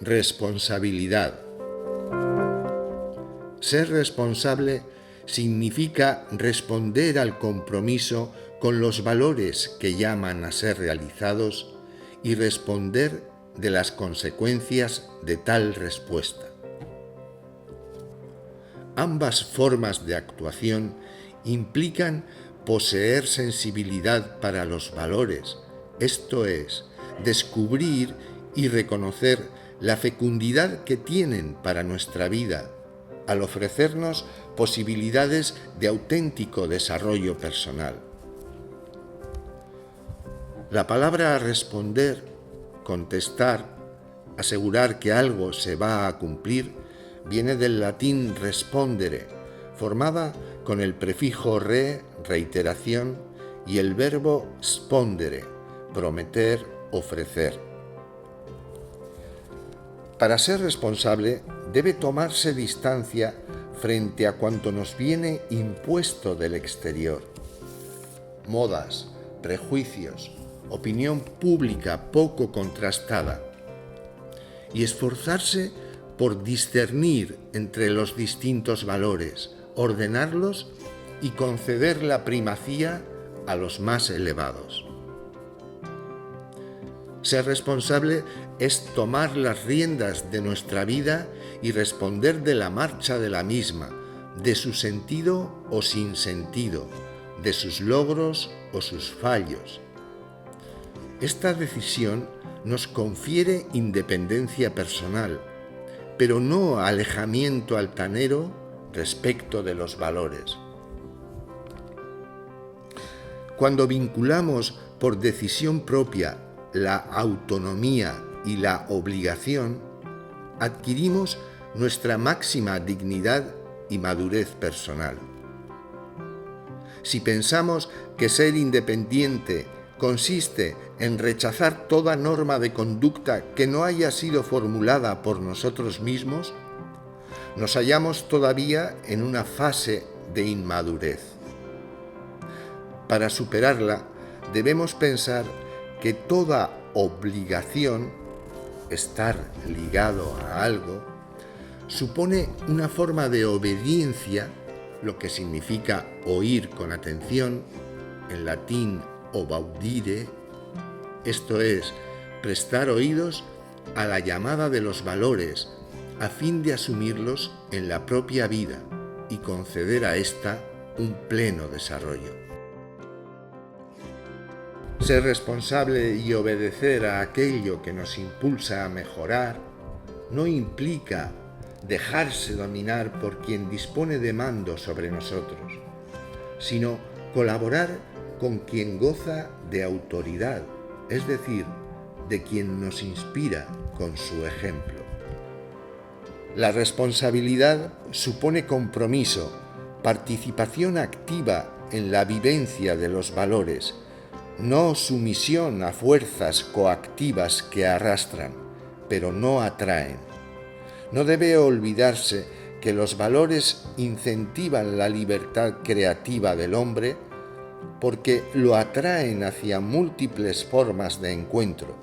Responsabilidad. Ser responsable significa responder al compromiso con los valores que llaman a ser realizados y responder de las consecuencias de tal respuesta. Ambas formas de actuación implican poseer sensibilidad para los valores, esto es, descubrir y reconocer la fecundidad que tienen para nuestra vida, al ofrecernos posibilidades de auténtico desarrollo personal. La palabra responder, contestar, asegurar que algo se va a cumplir, viene del latín respondere, formada con el prefijo re, reiteración, y el verbo spondere, prometer, ofrecer. Para ser responsable, debe tomarse distancia frente a cuanto nos viene impuesto del exterior. Modas, prejuicios, opinión pública poco contrastada. Y esforzarse por discernir entre los distintos valores, ordenarlos y conceder la primacía a los más elevados. Ser responsable es tomar las riendas de nuestra vida y responder de la marcha de la misma, de su sentido o sinsentido, de sus logros o sus fallos. Esta decisión nos confiere independencia personal, pero no alejamiento altanero respecto de los valores. Cuando vinculamos por decisión propia la autonomía y la obligación, adquirimos nuestra máxima dignidad y madurez personal. Si pensamos que ser independiente consiste en rechazar toda norma de conducta que no haya sido formulada por nosotros mismos, nos hallamos todavía en una fase de inmadurez. Para superarla, debemos pensar que toda obligación, estar ligado a algo, supone una forma de obediencia, lo que significa oír con atención, en latín obaudire, esto es, prestar oídos a la llamada de los valores a fin de asumirlos en la propia vida y conceder a ésta un pleno desarrollo. Ser responsable y obedecer a aquello que nos impulsa a mejorar no implica dejarse dominar por quien dispone de mando sobre nosotros, sino colaborar con quien goza de autoridad, es decir, de quien nos inspira con su ejemplo. La responsabilidad supone compromiso, participación activa en la vivencia de los valores, no sumisión a fuerzas coactivas que arrastran, pero no atraen. No debe olvidarse que los valores incentivan la libertad creativa del hombre porque lo atraen hacia múltiples formas de encuentro,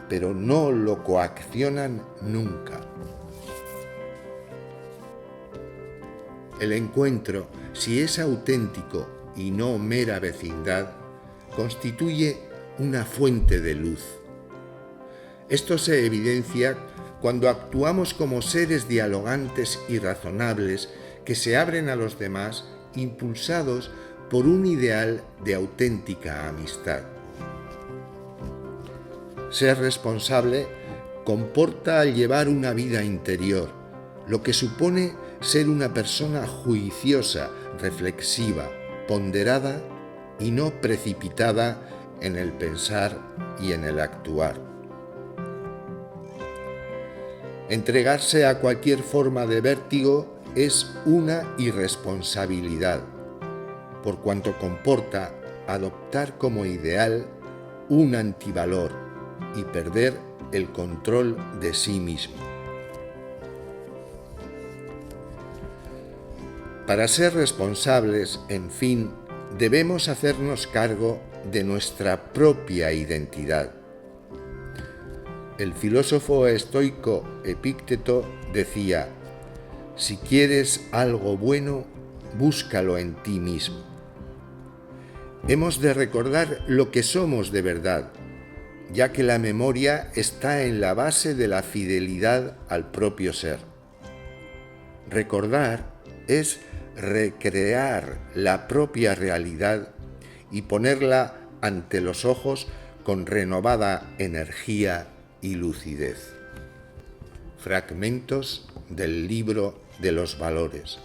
pero no lo coaccionan nunca. El encuentro, si es auténtico y no mera vecindad, constituye una fuente de luz. Esto se evidencia cuando actuamos como seres dialogantes y razonables que se abren a los demás, impulsados por un ideal de auténtica amistad. Ser responsable comporta llevar una vida interior, lo que supone ser una persona juiciosa, reflexiva, ponderada y no precipitada en el pensar y en el actuar. Entregarse a cualquier forma de vértigo es una irresponsabilidad, por cuanto comporta adoptar como ideal un antivalor y perder el control de sí mismo. Para ser responsables, en fin, debemos hacernos cargo de nuestra propia identidad. El filósofo estoico Epícteto decía: si quieres algo bueno, búscalo en ti mismo. Hemos de recordar lo que somos de verdad, ya que la memoria está en la base de la fidelidad al propio ser. Recordar es recrear la propia realidad y ponerla ante los ojos con renovada energía y lucidez. Fragmentos del libro de los valores.